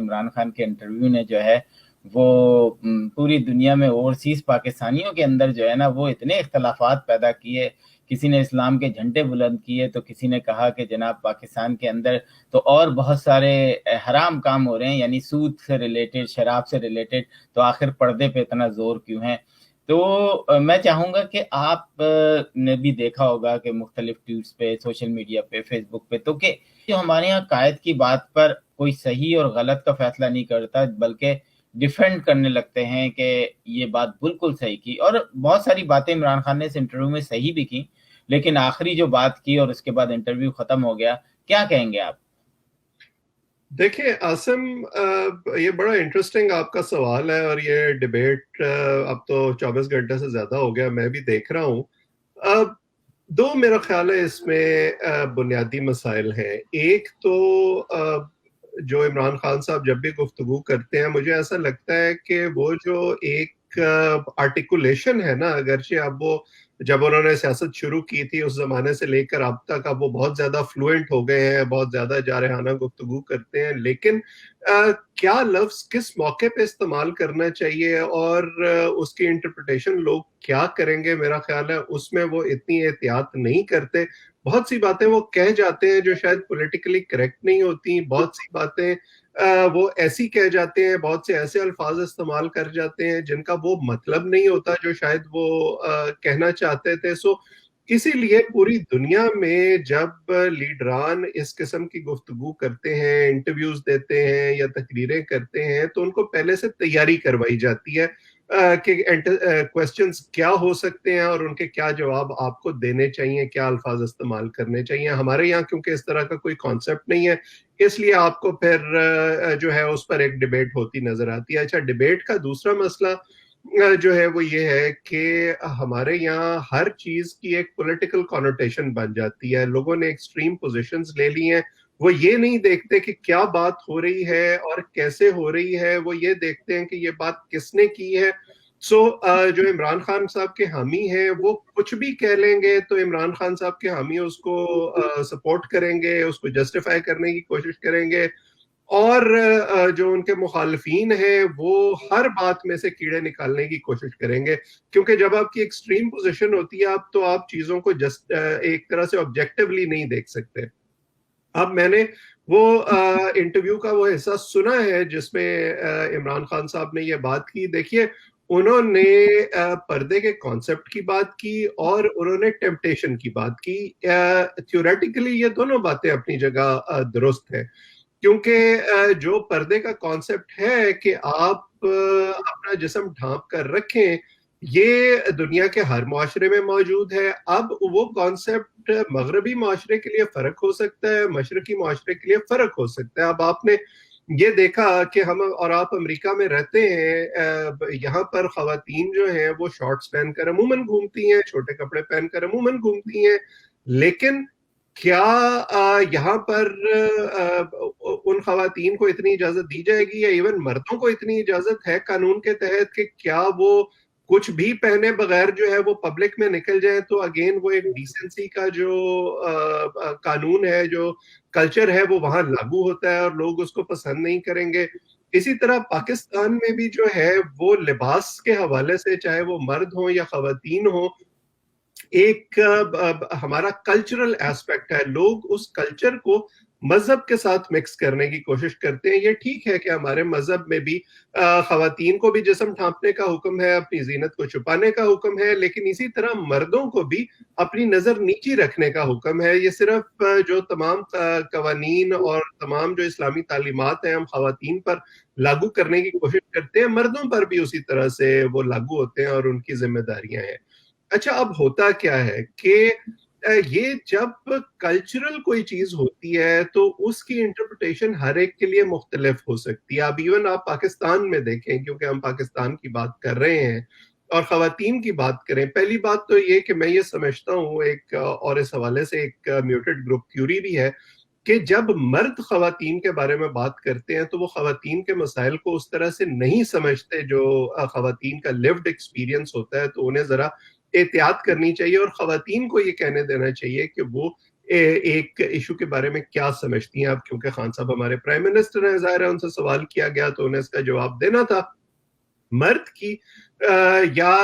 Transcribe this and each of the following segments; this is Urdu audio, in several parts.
عمران خان کے انٹرویو نے جو ہے وہ پوری دنیا میں اوورسیز پاکستانیوں کے اندر جو ہے نا وہ اتنے اختلافات پیدا کیے. کسی نے اسلام کے جھنڈے بلند کیے تو کسی نے کہا کہ جناب پاکستان کے اندر تو اور بہت سارے حرام کام ہو رہے ہیں, یعنی سود سے ریلیٹڈ, شراب سے ریلیٹڈ, تو آخر پردے پہ اتنا زور کیوں ہے. تو میں چاہوں گا کہ آپ نے بھی دیکھا ہوگا کہ مختلف ٹویٹس پہ, سوشل میڈیا پہ, فیس بک پہ, تو کہ جو ہمارے یہاں قائد کی بات پر کوئی صحیح اور غلط کا فیصلہ نہیں کرتا بلکہ ڈیفینڈ کرنے لگتے ہیں کہ یہ بات بالکل صحیح کی. اور بہت ساری باتیں عمران خان نے اس انٹرویو میں صحیح بھی کی, لیکن آخری جو بات کی اور اس کے بعد انٹرویو ختم ہو گیا, کیا کہیں گے آپ؟ دیکھیں عاصم, یہ بڑا انٹرسٹنگ آپ کا سوال ہے, اور یہ ڈیبیٹ اب تو 24 گھنٹے سے زیادہ ہو گیا, میں بھی دیکھ رہا ہوں. دو میرا خیال ہے اس میں بنیادی مسائل ہیں. ایک تو جو عمران خان صاحب جب بھی گفتگو کرتے ہیں, مجھے ایسا لگتا ہے کہ وہ جو ایک آرٹیکولیشن ہے نا, اگرچہ اب وہ جب انہوں نے سیاست شروع کی تھی اس زمانے سے لے کر اب تک اب وہ بہت زیادہ فلوئنٹ ہو گئے ہیں, بہت زیادہ جارحانہ گفتگو کرتے ہیں, لیکن کیا لفظ کس موقع پہ استعمال کرنا چاہیے اور اس کی انٹرپریٹیشن لوگ کیا کریں گے, میرا خیال ہے اس میں وہ اتنی احتیاط نہیں کرتے. بہت سی باتیں وہ کہہ جاتے ہیں جو شاید پولیٹیکلی کریکٹ نہیں ہوتی, بہت سی باتیں وہ ایسی کہہ جاتے ہیں, بہت سے ایسے الفاظ استعمال کر جاتے ہیں جن کا وہ مطلب نہیں ہوتا جو شاید وہ کہنا چاہتے تھے. سو اسی لیے پوری دنیا میں جب لیڈران اس قسم کی گفتگو کرتے ہیں, انٹرویوز دیتے ہیں یا تقریریں کرتے ہیں, تو ان کو پہلے سے تیاری کروائی جاتی ہے کہ کوسچنز کیا ہو سکتے ہیں اور ان کے کیا جواب آپ کو دینے چاہیے, کیا الفاظ استعمال کرنے چاہیے. ہمارے یہاں کیونکہ اس طرح کا کوئی کانسیپٹ نہیں ہے, اس لیے آپ کو پھر جو ہے اس پر ایک ڈیبیٹ ہوتی نظر آتی ہے. اچھا, ڈیبیٹ کا دوسرا مسئلہ جو ہے وہ یہ ہے کہ ہمارے یہاں ہر چیز کی ایک پولیٹیکل کانوٹیشن بن جاتی ہے. لوگوں نے ایکسٹریم پوزیشنز لے لی ہیں, وہ یہ نہیں دیکھتے کہ کیا بات ہو رہی ہے اور کیسے ہو رہی ہے, وہ یہ دیکھتے ہیں کہ یہ بات کس نے کی ہے. سو جو عمران خان صاحب کے حامی ہیں وہ کچھ بھی کہہ لیں گے تو عمران خان صاحب کے حامی اس کو سپورٹ کریں گے, اس کو جسٹیفائی کرنے کی کوشش کریں گے, اور جو ان کے مخالفین ہیں وہ ہر بات میں سے کیڑے نکالنے کی کوشش کریں گے, کیونکہ جب آپ کی ایکسٹریم پوزیشن ہوتی ہے تو آپ چیزوں کو جسٹ ایک طرح سے آبجیکٹیولی نہیں دیکھ سکتے. اب میں نے وہ انٹرویو کا وہ حصہ سنا ہے جس میں عمران خان صاحب نے یہ بات کی. دیکھیے, انہوں نے پردے کے کانسیپٹ کی بات کی اور انہوں نے ٹیمپٹیشن کی بات کی. تھیوریٹیکلی یہ دونوں باتیں اپنی جگہ درست ہیں, کیونکہ جو پردے کا کانسیپٹ ہے کہ آپ اپنا جسم ڈھانپ کر رکھیں, یہ دنیا کے ہر معاشرے میں موجود ہے. اب وہ کانسیپٹ مغربی معاشرے کے لیے فرق ہو سکتا ہے, مشرقی معاشرے کے لیے فرق ہو سکتا ہے. اب آپ نے یہ دیکھا کہ ہم اور آپ امریکہ میں رہتے ہیں, یہاں پر خواتین جو ہیں وہ شارٹس پہن کر عموماً گھومتی ہیں, چھوٹے کپڑے پہن کر عموماً گھومتی ہیں, لیکن کیا یہاں پر ان خواتین کو اتنی اجازت دی جائے گی, یا ایون مردوں کو اتنی اجازت ہے قانون کے تحت کہ کیا وہ کچھ بھی پہنے بغیر جو ہے وہ پبلک میں نکل جائیں؟ تو اگین وہ ایک ڈیسنسی کا جو قانون ہے, جو کلچر ہے, وہ وہاں لاگو ہوتا ہے اور لوگ اس کو پسند نہیں کریں گے. اسی طرح پاکستان میں بھی جو ہے وہ لباس کے حوالے سے, چاہے وہ مرد ہوں یا خواتین ہوں, ایک ہمارا کلچرل ایسپیکٹ ہے. لوگ اس کلچر کو مذہب کے ساتھ مکس کرنے کی کوشش کرتے ہیں. یہ ٹھیک ہے کہ ہمارے مذہب میں بھی خواتین کو بھی جسم ڈھانپنے کا حکم ہے, اپنی زینت کو چھپانے کا حکم ہے, لیکن اسی طرح مردوں کو بھی اپنی نظر نیچی رکھنے کا حکم ہے. یہ صرف جو تمام قوانین اور تمام جو اسلامی تعلیمات ہیں ہم خواتین پر لاگو کرنے کی کوشش کرتے ہیں, مردوں پر بھی اسی طرح سے وہ لاگو ہوتے ہیں اور ان کی ذمہ داریاں ہیں. اچھا, اب ہوتا کیا ہے کہ یہ جب کلچرل کوئی چیز ہوتی ہے تو اس کی انٹرپریٹیشن ہر ایک کے لیے مختلف ہو سکتی ہے. اب ایون آپ پاکستان میں دیکھیں, کیونکہ ہم پاکستان کی بات کر رہے ہیں اور خواتین کی بات کریں, پہلی بات تو یہ کہ میں یہ سمجھتا ہوں ایک, اور اس حوالے سے ایک میوٹڈ گروپ تھیوری بھی ہے, کہ جب مرد خواتین کے بارے میں بات کرتے ہیں تو وہ خواتین کے مسائل کو اس طرح سے نہیں سمجھتے جو خواتین کا لیوڈ ایکسپیرینس ہوتا ہے. تو انہیں ذرا احتیاط کرنی چاہیے اور خواتین کو یہ کہنے دینا چاہیے کہ وہ ایک ایشو کے بارے میں کیا سمجھتی ہیں آپ؟ کیونکہ خان صاحب ہمارے پرائم منسٹر ہیں، ظاہر ہے ان سے سوال کیا گیا تو انہیں اس کا جواب دینا تھا. مرد کی یا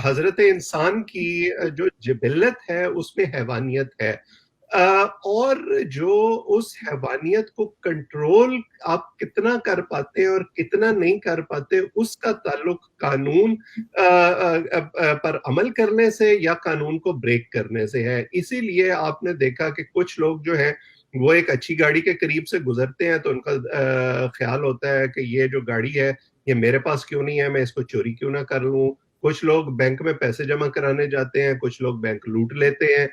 حضرت انسان کی جو جبلت ہے اس میں حیوانیت ہے، اور جو اس حیوانیت کو کنٹرول آپ کتنا کر پاتے ہیں اور کتنا نہیں کر پاتے، اس کا تعلق قانون پر عمل کرنے سے یا قانون کو بریک کرنے سے ہے. اسی لیے آپ نے دیکھا کہ کچھ لوگ جو ہیں وہ ایک اچھی گاڑی کے قریب سے گزرتے ہیں تو ان کا خیال ہوتا ہے کہ یہ جو گاڑی ہے یہ میرے پاس کیوں نہیں ہے، میں اس کو چوری کیوں نہ کر لوں. کچھ لوگ بینک میں پیسے جمع کرانے جاتے ہیں، کچھ لوگ بینک لوٹ لیتے ہیں،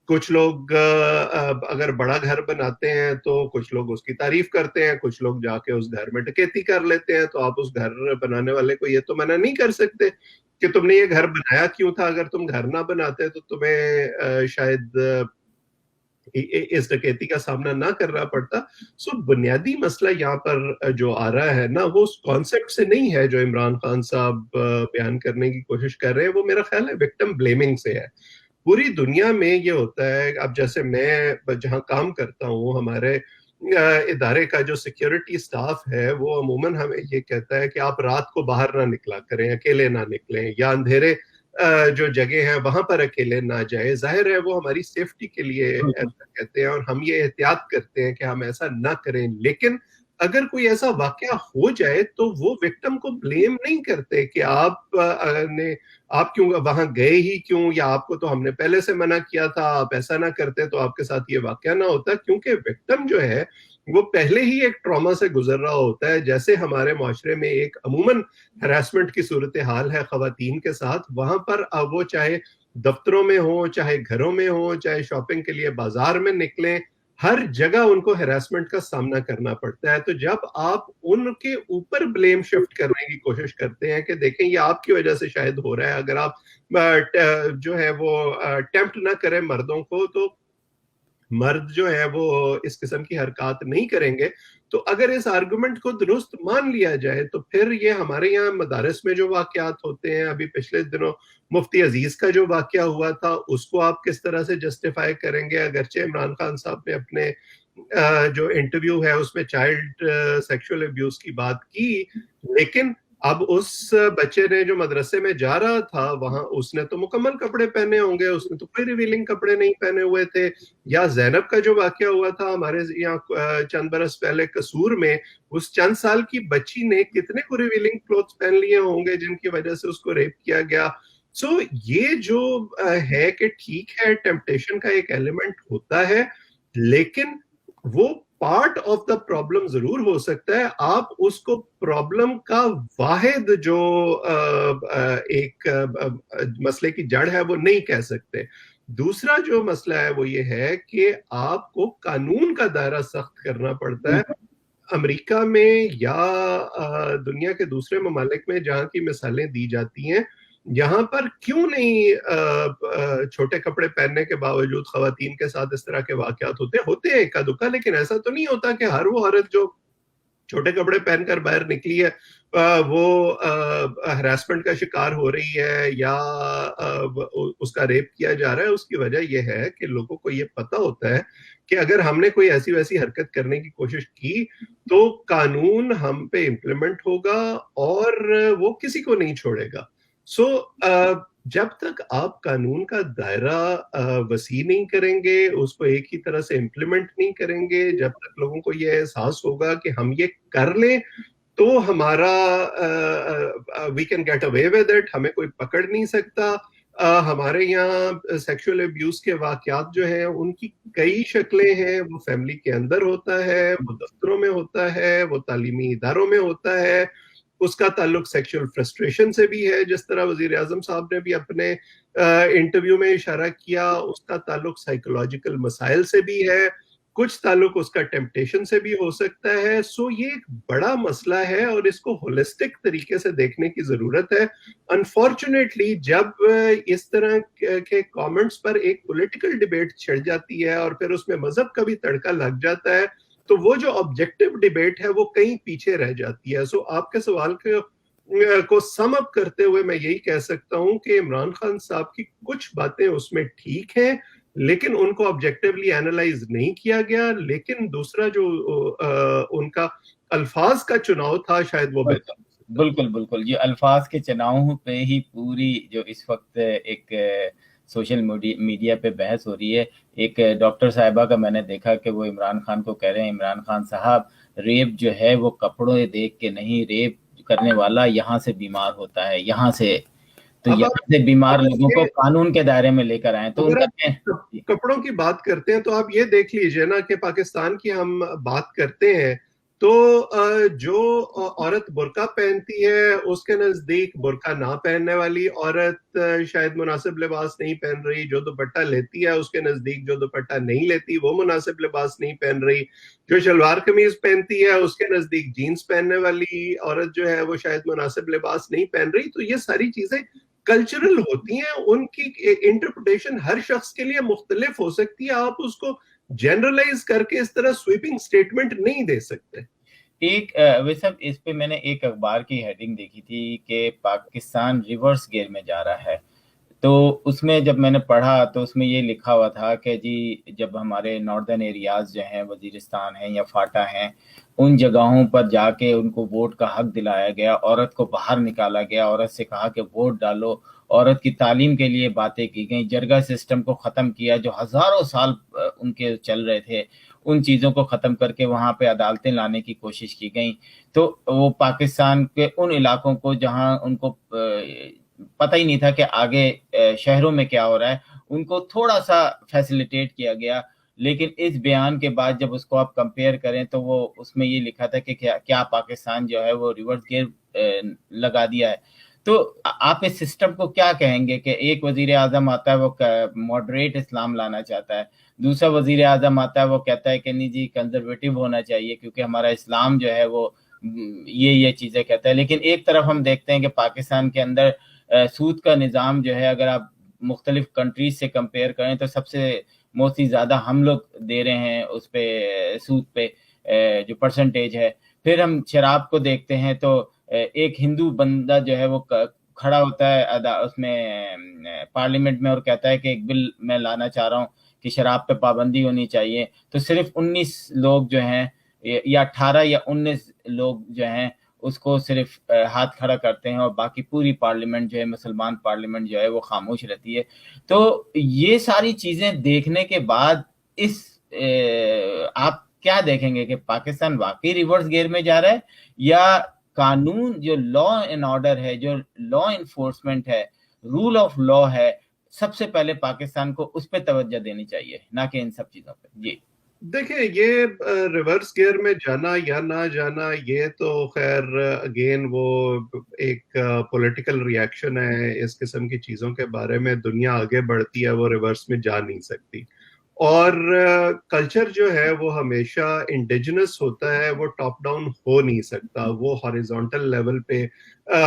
کچھ لوگ اگر بڑا گھر بناتے ہیں تو کچھ لوگ اس کی تعریف کرتے ہیں، کچھ لوگ جا کے اس گھر میں ڈکیتی کر لیتے ہیں. تو آپ اس گھر بنانے والے کو یہ تو منع نہیں کر سکتے کہ تم نے یہ گھر بنایا کیوں تھا. اگر تم گھر نہ بناتے تو تمہیں شاید اس ڈکیتی کا سامنا نہ کرنا پڑتا. سو بنیادی مسئلہ یہاں پر جو آ رہا ہے نا، وہ اس کانسیپٹ سے نہیں ہے جو عمران خان صاحب بیان کرنے کی کوشش کر رہے ہیں. وہ میرا خیال ہے وکٹم بلیمنگ سے ہے. پوری دنیا میں یہ ہوتا ہے. اب جیسے میں جہاں کام کرتا ہوں، ہمارے ادارے کا جو سیکیورٹی سٹاف ہے وہ عموماً ہمیں یہ کہتا ہے کہ آپ رات کو باہر نہ نکلا کریں، اکیلے نہ نکلیں، یا اندھیرے جو جگہ ہیں وہاں پر اکیلے نہ جائیں. ظاہر ہے وہ ہماری سیفٹی کے لیے ایسا کہتے ہیں اور ہم یہ احتیاط کرتے ہیں کہ ہم ایسا نہ کریں. لیکن اگر کوئی ایسا واقعہ ہو جائے تو وہ وکٹم کو بلیم نہیں کرتے کہ آپ کیوں وہاں گئے ہی کیوں، یا آپ کو تو ہم نے پہلے سے منع کیا تھا، آپ ایسا نہ کرتے تو آپ کے ساتھ یہ واقعہ نہ ہوتا. کیونکہ وکٹم جو ہے وہ پہلے ہی ایک ٹراما سے گزر رہا ہوتا ہے. جیسے ہمارے معاشرے میں ایک عموماً ہراسمنٹ کی صورتحال ہے خواتین کے ساتھ، وہاں پر وہ چاہے دفتروں میں ہوں، چاہے گھروں میں ہوں، چاہے شاپنگ کے لیے بازار میں نکلیں، ہر جگہ ان کو ہراسمنٹ کا سامنا کرنا پڑتا ہے. تو جب آپ ان کے اوپر بلیم شفٹ کرنے کی کوشش کرتے ہیں کہ دیکھیں یہ آپ کی وجہ سے شاید ہو رہا ہے، اگر آپ جو ہے وہ ٹیمپٹ نہ کریں مردوں کو تو مرد جو ہے وہ اس قسم کی حرکات نہیں کریں گے. تو اگر اس آرگومنٹ کو درست مان لیا جائے تو پھر یہ ہمارے یہاں مدارس میں جو واقعات ہوتے ہیں، ابھی پچھلے دنوں مفتی عزیز کا جو واقعہ ہوا تھا، اس کو آپ کس طرح سے جسٹیفائی کریں گے؟ اگرچہ عمران خان صاحب نے اپنے جو انٹرویو ہے اس میں چائلڈ سیکشول ابیوز کی بات کی، لیکن اب اس بچے نے جو مدرسے میں جا رہا تھا وہاں اس نے تو مکمل کپڑے پہنے ہوں گے، اس نے تو کوئی ریویلنگ کپڑے نہیں پہنے ہوئے تھے. یا زینب کا جو واقعہ ہوا تھا ہمارے یہاں چند برس پہلے قصور میں، اس چند سال کی بچی نے کتنے کو ریویلنگ کلوتھ پہن لیے ہوں گے جن کی وجہ سے اس کو ریپ کیا گیا. سو یہ جو ہے کہ ٹھیک ہے ٹیمپٹیشن کا ایک ایلیمنٹ ہوتا ہے، لیکن وہ پارٹ آف دا پرابلم ضرور ہو سکتا ہے. آپ اس کو پرابلم کا واحد جو ایک مسئلے کی جڑ ہے وہ نہیں کہہ سکتے. دوسرا جو مسئلہ ہے وہ یہ ہے کہ آپ کو قانون کا دائرہ سخت کرنا پڑتا ہے. امریکہ میں یا دنیا کے دوسرے ممالک میں جہاں کی مثالیں دی جاتی ہیں، یہاں پر کیوں نہیں چھوٹے کپڑے پہننے کے باوجود خواتین کے ساتھ اس طرح کے واقعات ہوتے ہیں اکا دکا. لیکن ایسا تو نہیں ہوتا کہ ہر وہ عورت جو چھوٹے کپڑے پہن کر باہر نکلی ہے وہ ہراسمنٹ کا شکار ہو رہی ہے یا اس کا ریپ کیا جا رہا ہے. اس کی وجہ یہ ہے کہ لوگوں کو یہ پتا ہوتا ہے کہ اگر ہم نے کوئی ایسی ویسی حرکت کرنے کی کوشش کی تو قانون ہم پہ امپلیمنٹ ہوگا اور وہ کسی کو نہیں چھوڑے گا. سو جب تک آپ قانون کا دائرہ وسیع نہیں کریں گے، اس کو ایک ہی طرح سے امپلیمنٹ نہیں کریں گے، جب تک لوگوں کو یہ احساس ہوگا کہ ہم یہ کر لیں تو ہمارا we can get away with it, ہمیں کوئی پکڑ نہیں سکتا. ہمارے یہاں سیکشول ابیوز کے واقعات جو ہیں ان کی کئی شکلیں ہیں. وہ فیملی کے اندر ہوتا ہے، وہ دفتروں میں ہوتا ہے، وہ تعلیمی اداروں میں ہوتا ہے. اس کا تعلق سیکشول فرسٹریشن سے بھی ہے، جس طرح وزیر اعظم صاحب نے بھی اپنے انٹرویو میں اشارہ کیا. اس کا تعلق سائیکولوجیکل مسائل سے بھی ہے، کچھ تعلق اس کا ٹیمپٹیشن سے بھی ہو سکتا ہے. سو یہ ایک بڑا مسئلہ ہے اور اس کو ہولسٹک طریقے سے دیکھنے کی ضرورت ہے. انفارچونیٹلی جب اس طرح کے کامنٹس پر ایک پولیٹیکل ڈیبیٹ چھڑ جاتی ہے اور پھر اس میں مذہب کا بھی تڑکا لگ جاتا ہے تو وہ جو آبجیکٹو ڈیبیٹ ہے وہ کہیں پیچھے رہ جاتی ہے. سو آپ کے سوال کو سم اپ کرتے ہوئے میں یہی کہہ سکتا ہوں کہ عمران خان صاحب کی کچھ باتیں اس میں ٹھیک ہیں، لیکن ان کو آبجیکٹیولی اینالائز نہیں کیا گیا. لیکن دوسرا جو ان کا الفاظ کا چناؤ تھا شاید وہ بہتر. بالکل بالکل یہ الفاظ کے چناؤ پہ ہی پوری جو اس وقت ایک سوشل میڈیا پہ بحث ہو رہی ہے. ایک ڈاکٹر صاحبہ کا میں نے دیکھا کہ وہ عمران خان کو کہہ رہے ہیں، عمران خان صاحب ریپ جو ہے وہ کپڑوں دیکھ کے نہیں، ریپ کرنے والا یہاں سے بیمار ہوتا ہے، یہاں سے. تو اب یہاں سے بیمار آپ لوگوں کو قانون کے دائرے میں لے کر آئیں. تو ان اگر کا آپ کپڑوں کی بات کرتے ہیں تو آپ یہ دیکھ لیجئے نا کہ پاکستان کی ہم بات کرتے ہیں تو جو عورت برقع پہنتی ہے اس کے نزدیک برقع نہ پہننے والی عورت شاید مناسب لباس نہیں پہن رہی. جو دوپٹہ لیتی ہے اس کے نزدیک جو دوپٹہ نہیں لیتی وہ مناسب لباس نہیں پہن رہی. جو شلوار قمیض پہنتی ہے اس کے نزدیک جینز پہننے والی عورت جو ہے وہ شاید مناسب لباس نہیں پہن رہی. تو یہ ساری چیزیں کلچرل ہوتی ہیں، ان کی انٹرپریٹیشن ہر شخص کے لیے مختلف ہو سکتی ہے. آپ اس کو جنرلائز کر کے اس طرح سویپنگ سٹیٹمنٹ نہیں دے سکتے. ایک ویسے اس پہ میں نے ایک اخبار کی ہیڈنگ دیکھی تھی کہ پاکستان ریورس گیئر میں جا رہا ہے. تو اس میں جب میں نے پڑھا تو اس میں یہ لکھا ہوا تھا کہ جی جب ہمارے ناردرن ایریاز جو ہیں، وزیرستان ہیں یا فاٹا ہیں، ان جگہوں پر جا کے ان کو ووٹ کا حق دلایا گیا، عورت کو باہر نکالا گیا، عورت سے کہا کہ ووٹ ڈالو، عورت کی تعلیم کے لیے باتیں کی گئیں، جرگہ سسٹم کو ختم کیا جو ہزاروں سال ان کے چل رہے تھے، ان چیزوں کو ختم کر کے وہاں پہ عدالتیں لانے کی کوشش کی گئیں. تو وہ پاکستان کے ان علاقوں کو جہاں ان کو پتہ ہی نہیں تھا کہ آگے شہروں میں کیا ہو رہا ہے، ان کو تھوڑا سا فیسیلیٹیٹ کیا گیا. لیکن اس بیان کے بعد جب اس کو آپ کمپیئر کریں تو وہ اس میں یہ لکھا تھا کہ کیا پاکستان جو ہے وہ ریورس گیئر لگا دیا ہے. تو آپ اس سسٹم کو کیا کہیں گے کہ ایک وزیر اعظم آتا ہے وہ ماڈریٹ اسلام لانا چاہتا ہے، دوسرا وزیر اعظم آتا ہے وہ کہتا ہے کہ نہیں جی کنزرویٹو ہونا چاہیے کیونکہ ہمارا اسلام جو ہے وہ یہ چیزیں کہتا ہے. لیکن ایک طرف ہم دیکھتے ہیں کہ پاکستان کے اندر سود کا نظام جو ہے اگر آپ مختلف کنٹریز سے کمپیئر کریں تو سب سے موسٹلی زیادہ ہم لوگ دے رہے ہیں اس پہ سود پہ جو پرسنٹیج ہے. پھر ہم شراب کو دیکھتے ہیں تو ایک ہندو بندہ جو ہے وہ کھڑا ہوتا ہے اس میں پارلیمنٹ میں اور کہتا ہے کہ ایک بل میں لانا چاہ رہا ہوں کہ شراب پہ پابندی ہونی چاہیے. تو صرف 19 لوگ جو ہیں یا 18 یا 19 لوگ جو ہیں اس کو صرف ہاتھ کھڑا کرتے ہیں اور باقی پوری پارلیمنٹ جو ہے، مسلمان پارلیمنٹ جو ہے وہ خاموش رہتی ہے. تو یہ ساری چیزیں دیکھنے کے بعد اس آپ کیا دیکھیں گے کہ پاکستان واقعی ریورس گیئر میں جا رہا ہے یا قانون جو لا اینڈ آرڈر ہے، جو لا انفورسمنٹ ہے، رول آف لا ہے، سب سے پہلے پاکستان کو اس پہ توجہ دینی چاہیے نہ کہ ان سب چیزوں پہ. جی دیکھیں یہ ریورس گیئر میں جانا یا نہ جانا یہ تو خیر اگین وہ ایک پولیٹیکل ری ایکشن ہے. اس قسم کی چیزوں کے بارے میں دنیا آگے بڑھتی ہے، وہ ریورس میں جا نہیں سکتی. اور کلچر جو ہے وہ ہمیشہ انڈیجنس ہوتا ہے، وہ ٹاپ ڈاؤن ہو نہیں سکتا. وہ ہاریزونٹل لیول پہ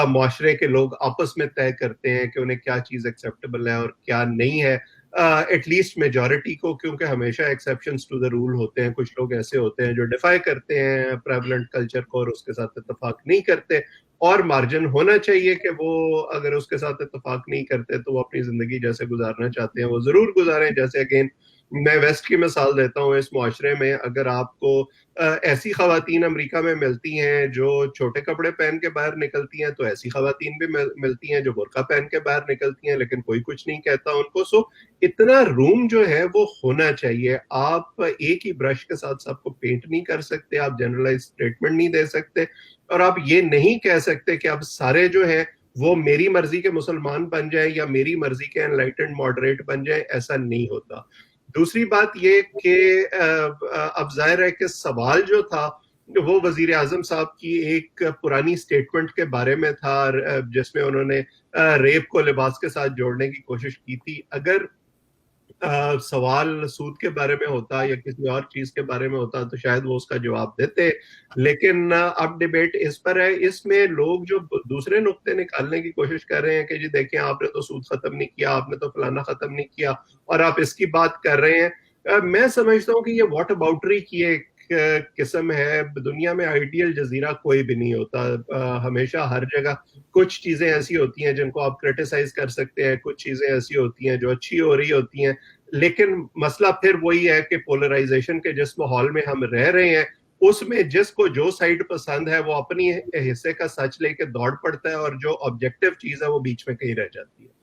معاشرے کے لوگ آپس میں طے کرتے ہیں کہ انہیں کیا چیز ایکسیپٹیبل ہے اور کیا نہیں ہے. ایٹ لیسٹ میجورٹی کو، کیونکہ ہمیشہ ایکسیپشنز ٹو دا رول ہوتے ہیں. کچھ لوگ ایسے ہوتے ہیں جو ڈیفائی کرتے ہیں پریولنٹ کلچر کو اور اس کے ساتھ اتفاق نہیں کرتے، اور مارجن ہونا چاہیے کہ وہ اگر اس کے ساتھ اتفاق نہیں کرتے تو وہ اپنی زندگی جیسے گزارنا چاہتے ہیں وہ ضرور گزاریں. جیسے اگین میں ویسٹ کی مثال دیتا ہوں، اس معاشرے میں اگر آپ کو ایسی خواتین امریکہ میں ملتی ہیں جو چھوٹے کپڑے پہن کے باہر نکلتی ہیں، تو ایسی خواتین بھی ملتی ہیں جو برقع پہن کے باہر نکلتی ہیں لیکن کوئی کچھ نہیں کہتا ان کو. سو اتنا روم جو ہے وہ ہونا چاہیے. آپ ایک ہی برش کے ساتھ سب کو پینٹ نہیں کر سکتے، آپ جنرلائز اسٹیٹمنٹ نہیں دے سکتے، اور آپ یہ نہیں کہہ سکتے کہ اب سارے جو ہیں وہ میری مرضی کے مسلمان بن جائیں یا میری مرضی کے انلائٹنڈ ماڈریٹ بن جائیں. ایسا نہیں ہوتا. دوسری بات یہ کہ اب ظاہر ہے کہ سوال جو تھا وہ وزیر اعظم صاحب کی ایک پرانی سٹیٹمنٹ کے بارے میں تھا جس میں انہوں نے ریپ کو لباس کے ساتھ جوڑنے کی کوشش کی تھی. اگر سوال سود کے بارے میں ہوتا یا کسی اور چیز کے بارے میں ہوتا تو شاید وہ اس کا جواب دیتے. لیکن اب ڈیبیٹ اس پر ہے. اس میں لوگ جو دوسرے نقطے نکالنے کی کوشش کر رہے ہیں کہ جی دیکھیں آپ نے تو سود ختم نہیں کیا، آپ نے تو فلانا ختم نہیں کیا، اور آپ اس کی بات کر رہے ہیں. میں سمجھتا ہوں کہ یہ واٹ اباؤٹری کی ایک قسم ہے. دنیا میں آئیڈیل جزیرہ کوئی بھی نہیں ہوتا. ہمیشہ ہر جگہ کچھ چیزیں ایسی ہوتی ہیں جن کو آپ کرٹیسائز کر سکتے ہیں، کچھ چیزیں ایسی ہوتی ہیں جو اچھی ہو رہی ہوتی ہیں. لیکن مسئلہ پھر وہی ہے کہ پولرائزیشن کے جس ماحول میں ہم رہ رہے ہیں اس میں جس کو جو سائیڈ پسند ہے وہ اپنی حصے کا سچ لے کے دوڑ پڑتا ہے اور جو آبجیکٹو چیز ہے وہ بیچ میں کہیں رہ جاتی ہے.